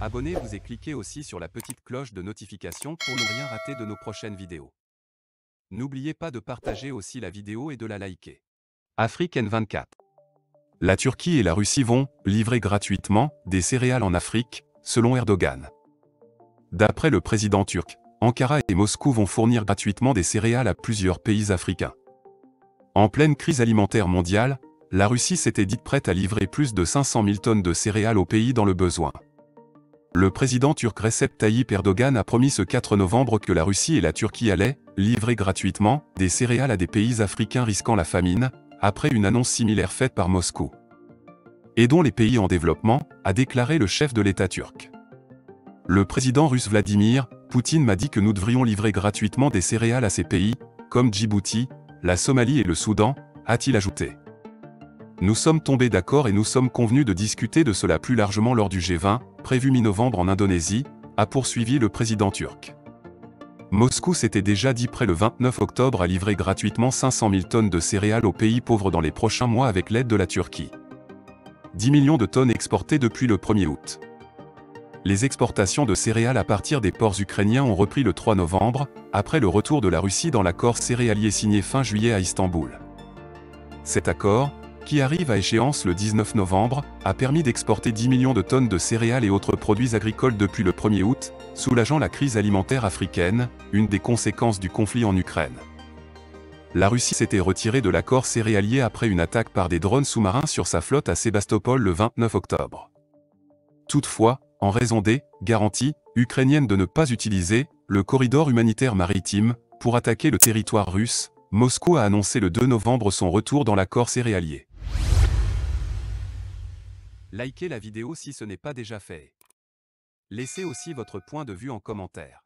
Abonnez-vous et cliquez aussi sur la petite cloche de notification pour ne rien rater de nos prochaines vidéos. N'oubliez pas de partager aussi la vidéo et de la liker. Afrique N24. La Turquie et la Russie vont livrer gratuitement des céréales en Afrique, selon Erdogan. D'après le président turc, Ankara et Moscou vont fournir gratuitement des céréales à plusieurs pays africains. En pleine crise alimentaire mondiale, la Russie s'était dite prête à livrer plus de 500 000 tonnes de céréales aux pays dans le besoin. Le président turc Recep Tayyip Erdogan a promis ce 4 novembre que la Russie et la Turquie allaient livrer gratuitement des céréales à des pays africains risquant la famine, après une annonce similaire faite par Moscou. Aidons les pays en développement, a déclaré le chef de l'État turc. Le président russe Vladimir Poutine m'a dit que nous devrions livrer gratuitement des céréales à ces pays, comme Djibouti, la Somalie et le Soudan, a-t-il ajouté. Nous sommes tombés d'accord et nous sommes convenus de discuter de cela plus largement lors du G20, prévu mi-novembre en Indonésie, a poursuivi le président turc. Moscou s'était déjà dit prêt le 29 octobre à livrer gratuitement 500 000 tonnes de céréales aux pays pauvres dans les prochains mois avec l'aide de la Turquie. 10 millions de tonnes exportées depuis le 1er août. Les exportations de céréales à partir des ports ukrainiens ont repris le 3 novembre, après le retour de la Russie dans l'accord céréalier signé fin juillet à Istanbul. Cet accord, qui arrive à échéance le 19 novembre, a permis d'exporter 10 millions de tonnes de céréales et autres produits agricoles depuis le 1er août, soulageant la crise alimentaire africaine, une des conséquences du conflit en Ukraine. La Russie s'était retirée de l'accord céréalier après une attaque par des drones sous-marins sur sa flotte à Sébastopol le 29 octobre. Toutefois, en raison des garanties ukrainiennes de ne pas utiliser le corridor humanitaire maritime pour attaquer le territoire russe, Moscou a annoncé le 2 novembre son retour dans l'accord céréalier. Likez la vidéo si ce n'est pas déjà fait. Laissez aussi votre point de vue en commentaire.